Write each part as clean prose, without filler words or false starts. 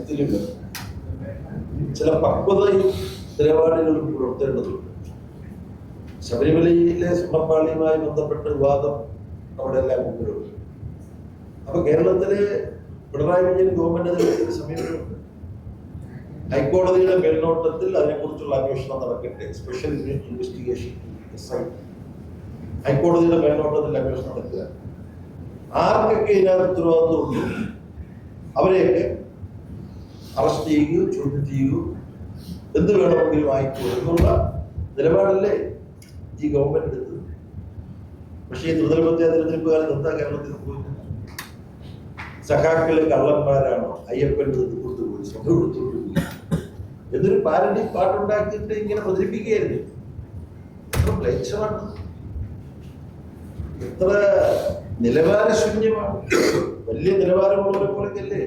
കാര്യത്തിലും ചില പക്വതയും നിലപാടുകളും പുലർത്തേണ്ടതുണ്ട്. ശബരിമലയിലെ സ്വർണ്ണപ്പാളിയുമായി ബന്ധപ്പെട്ട വിവാദം അവിടെ എല്ലാം മുമ്പിലുണ്ട്. അപ്പൊ കേരളത്തിലെ പിണറായി വിജയൻ ഗവൺമെന്റിന് സമീപനമുണ്ട്. ഹൈക്കോടതിയുടെ മേൽനോട്ടത്തിൽ അതിനെക്കുറിച്ചുള്ള അന്വേഷണം നടക്കട്ടെ, സ്പെഷ്യൽ ഇൻവെസ്റ്റിഗേഷൻ ഹൈക്കോടതിയുടെ മേൽനോട്ടത്തിൽ അന്വേഷണം നടക്കുക. ആർക്കൊക്കെ ഇതിനകത്ത് ഉത്തരവാദിത്വമുണ്ട് അവരെയൊക്കെ അറസ്റ്റ് ചെയ്യുകയോ ചോദ്യം ചെയ്യുകയോ എന്ത് വേണമെങ്കിലും ആയിക്കോ എന്നുള്ള നിലപാടല്ലേ ഈ ഗവൺമെന്റ് എടുത്തത്. പക്ഷേ ഈ ത്രിതലപഞ്ചായത്ത് തിരഞ്ഞെടുപ്പ് കാലത്ത് എന്താ കേരളത്തിൽ സംഭവിക്കുന്നത്? സഖാക്കള് കള്ളന്മാരാണോ, അയ്യപ്പൻ കൊണ്ടുപോയി സ്വന്തം കൊടുത്തുകൊണ്ടുപോയി എന്നൊരു പാരഡി പാട്ടുണ്ടാക്കിയിട്ട് ഇങ്ങനെ പ്രചരിപ്പിക്കുകയായിരുന്നു. എത്ര ക്ലേശമാണ്, എത്ര നിലവാരശൂന്യമാണ്. വലിയ നിലവാരമുള്ളവരെ പോലെയല്ലേ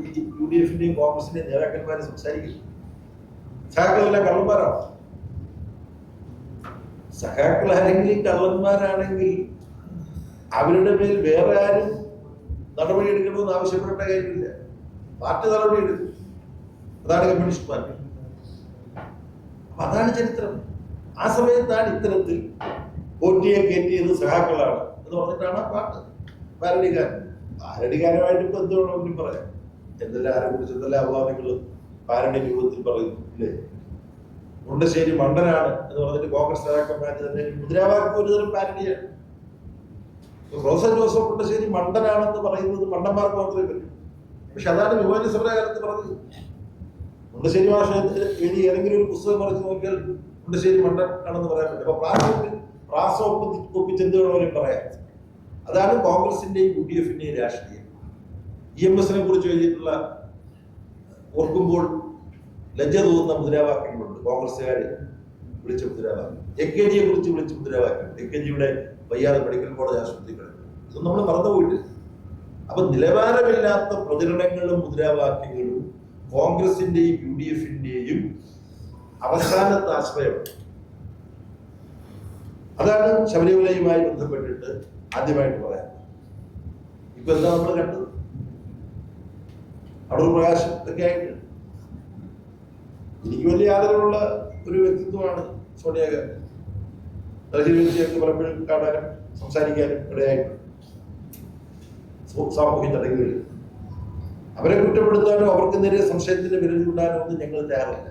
ഈ UDF-ന്റെയും കോൺഗ്രസിന്റെയും നേതാക്കന്മാരെ സംസാരിക്കുന്നു. സഖാക്കളെല്ലാം കള്ളന്മാരാണ്. സഖാക്കൾ ആരെങ്കിലും കള്ളന്മാരാണെങ്കിൽ അവരുടെ മേൽ വേറെ ആരും നടപടി എടുക്കണമെന്ന് ആവശ്യപ്പെടേണ്ട കാര്യമില്ല. പാർട്ടി നടപടി എടുക്കും. അതാണ് കമ്മ്യൂണിസ്റ്റ് പാർട്ടി. അതാണ് ചരിത്രം. ആ സമയത്താണ് ഇത്തരത്തിൽ പോറ്റിയെ കയറ്റിയത് സഖാക്കളാണ് എന്ന് പറഞ്ഞിട്ടാണ് ആ പാട്ട് പാരഡികാരമായിട്ട് ഇപ്പൊ എന്ത് വേണമെങ്കിലും പറയാം. എന്തെല്ലാം ആരെ കുറിച്ച് എന്തെല്ലാം അപവാദങ്ങൾ പാരഡി രൂപത്തിൽ പറയുന്നു ഇല്ലേ? മുണ്ടശ്ശേരി മണ്ടനാണ് എന്ന് പറഞ്ഞിട്ട് കോൺഗ്രസ് നേതാക്കന്മാർ തന്നെ മുദ്രാവാക്യം ഒരുതരം പാരഡിയാണ്. റോസൻ ജോസഫ് മുണ്ടശ്ശേരി മണ്ടനാണെന്ന് പറയുന്നത് മണ്ടന്മാർക്ക് മാത്രമേ പറ്റൂ. പക്ഷെ അതാണ് വിമോചന സമരകാലത്ത് പറഞ്ഞത്. മുണ്ടശ്ശേരി ഭാഷ എഴുതി ഏതെങ്കിലും ഒരു പുസ്തകം മറിച്ച് നോക്കിയാൽ മുണ്ടശ്ശേരി മണ്ടൻ ആണെന്ന് പറയാൻ പറ്റും. അപ്പൊ പ്രാസം ഒപ്പിച്ച് എന്ത് വേണമെങ്കിലും പറയാം. അതാണ് കോൺഗ്രസിന്റെയും UDF-ന്റെയും രാഷ്ട്രീയം. EMS-നെ കുറിച്ച് എഴുതിയിട്ടുള്ള ഓർക്കുമ്പോൾ ലജ്ജ തോന്നുന്ന മുദ്രാവാക്യങ്ങളുണ്ട്. കോൺഗ്രസ്സുകാരെ വിളിച്ച മുദ്രാവാക്യം, AKGയെ കുറിച്ച് വിളിച്ച മുദ്രാവാക്യം, AKGയുടെ വയ്യാതെ മെഡിക്കൽ കോളേജ് ആശുപത്രി കിടക്കും. ഇതൊന്നും നമ്മൾ മറന്നുപോയിട്ട്. അപ്പൊ നിലവാരമില്ലാത്ത പ്രചരണങ്ങളും മുദ്രാവാക്യങ്ങളും കോൺഗ്രസിന്റെയും UDF-ന്റെയും അവസാനത്തെ ആശ്രയമാണ്. അതാണ് ശബരിമലയുമായി ബന്ധപ്പെട്ടിട്ട് ആദ്യമായിട്ട് പറയാം. ഇപ്പൊ എന്താ നമ്മൾ കണ്ടത്? അടൂർ പ്രകാശം ഒക്കെ ആയിട്ട് എനിക്ക് വലിയ ആദരവുള്ള ഒരു വ്യക്തിത്വമാണ് സോണിയാഗാന്ധി. ഡൽഹിയിൽ വെച്ച് പലപ്പോഴും കാണാനും സംസാരിക്കാനും ഇടയായിട്ടുണ്ട് സാമൂഹ്യ ചടങ്ങുകളിൽ. അവരെ കുറ്റപ്പെടുത്താനോ അവർക്ക് നേരെ സംശയത്തിന്റെ വിരൽ ചൂണ്ടാനോ ഒന്നും ഞങ്ങൾ തയ്യാറില്ല.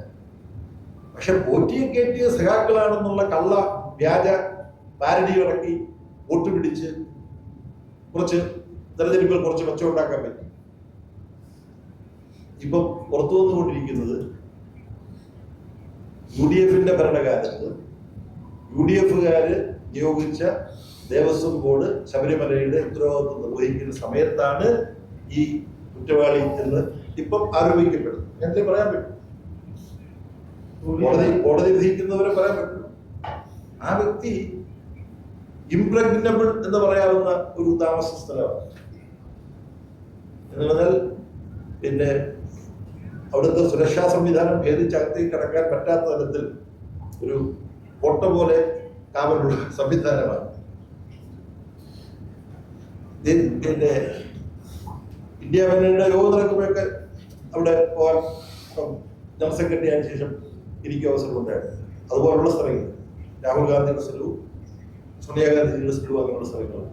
പക്ഷെ പോറ്റിയെ കയറ്റിയ സഖാക്കളാണെന്നുള്ള കള്ള വ്യാജ പാരഡി ഇറക്കി വോട്ട് പിടിച്ച് കുറച്ച് തെരഞ്ഞെടുപ്പിൽ കുറച്ച് മെച്ചമുണ്ടാക്കാൻ പറ്റി. ഇപ്പം പുറത്തു വന്നുകൊണ്ടിരിക്കുന്നത് UDF-ന്റെ ഭരണകാലത്ത് UDF-കാര് നിയോഗിച്ച ദേവസ്വം ബോർഡ് ശബരിമലയുടെ ഉത്തരവാദിത്വം നിർവഹിക്കുന്ന സമയത്താണ് ഈ കുറ്റവാളി എന്ന് ഇപ്പം ആരോപിക്കപ്പെടുന്നത്. ഞങ്ങൾക്ക് പറയാൻ പറ്റും, കോടതി വിധിക്കുന്നവരെ പറയാൻ പറ്റും. ആ വ്യക്തി ഇംപ്രഗ്നബിൾ എന്ന് പറയാവുന്ന ഒരു താമസ സ്ഥലമാണ്. എന്ന് പറഞ്ഞാൽ പിന്നെ അവിടുത്തെ സുരക്ഷാ സംവിധാനം ഭേദിച്ചകത്തേക്ക് കടക്കാൻ പറ്റാത്ത തരത്തിൽ ഒരു കോട്ട പോലെ കാവലുള്ള സംവിധാനമാണ്. പിന്നെ ഇന്ത്യ മുന്നണിയുടെ യോഗം നടക്കുമ്പോഴൊക്കെ അവിടെ പോകാൻ ജനറൽ സെക്രട്ടറി ആയ ശേഷം എനിക്ക് അവസരമുണ്ടായിരുന്നു. അതുപോലുള്ള സ്ഥലങ്ങൾ രാഹുൽ ഗാന്ധിയുടെ സ്ഥലവും സോണിയാഗാന്ധിയുടെ സ്ഥലവും അങ്ങനെയുള്ള സ്ഥലങ്ങളാണ്.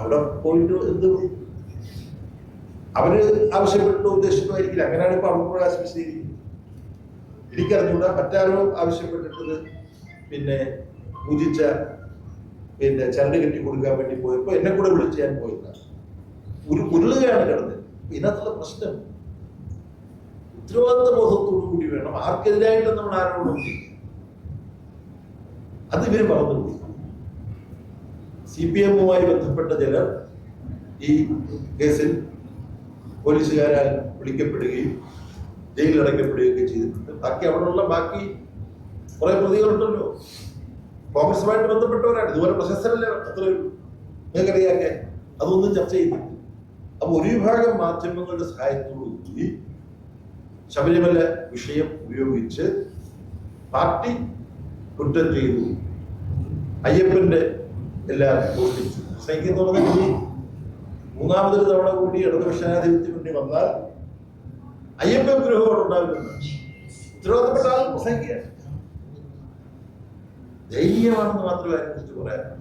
അവിടെ പോയിട്ട് എന്ത് അവര് ആവശ്യപ്പെട്ടോ ഉദ്ദേശിക്കുമായിരിക്കില്ല. അങ്ങനെയാണ് ഇപ്പൊ അടൂർ പ്രകാശ് വിശദീകരിക്കുന്നത്. എനിക്കറിഞ്ഞൂടാ മറ്റാരോ ആവശ്യപ്പെട്ടിട്ടത് പിന്നെ പൂജിച്ച പിന്നെ ചരട് കെട്ടി കൊടുക്കാൻ വേണ്ടി പോയപ്പോ എന്നെ കൂടെ വിളിച്ച് ഞാൻ പോയില്ല. ഒരു ഉരുളുകയാണ് കിടന്നത്. ഇതിനകത്തുള്ള പ്രശ്നം ഉത്തരവാദിത്ത ബോധത്തോടു കൂടി വേണം. ആർക്കെതിരായിട്ട് നമ്മൾ ആരോടും അത് ഇവര് മറന്നുപോയി. CPM-വുമായി ബന്ധപ്പെട്ട ചിലർ ഈ കേസിൽ പോലീസുകാരാൽ വിളിക്കപ്പെടുകയും ജയിലിലടയ്ക്കപ്പെടുകയൊക്കെ ചെയ്തിട്ടുണ്ട്. ബാക്കി കുറെ പ്രതികളുണ്ടല്ലോ, കോൺഗ്രസുമായിട്ട് ബന്ധപ്പെട്ടവരാണ്. ഇതുപോലെ പ്രശസ്തരല്ലേ അത്രയും നിങ്ങൾക്കറിയാക്കെ. അതൊന്നും ചർച്ച ചെയ്യുന്നില്ല. അപ്പൊ ഒരു വിഭാഗം മാധ്യമങ്ങളുടെ സഹായത്തോടുകൂടി ശബരിമല വിഷയം ഉപയോഗിച്ച് പാർട്ടി കുറ്റം ചെയ്തു, അയ്യപ്പന്റെ എല്ലാം ഘോഷിച്ചു. സഹിക്കുന്ന പറഞ്ഞാൽ മൂന്നാമതൊരു തവണ കൂടി ഇടതുപക്ഷാധിപത്യം വേണ്ടി വന്നാൽ അയ്യപ്പ വിഗ്രഹമാണ് ഉണ്ടാകുന്നത്. ഉത്തരവാദിത്തപ്പെട്ട ആൾ പ്രസംഗിക്കുകയാണ്. ധൈര്യമാണെന്ന് മാത്രമേ അതിനെക്കുറിച്ച് പറയാൻ.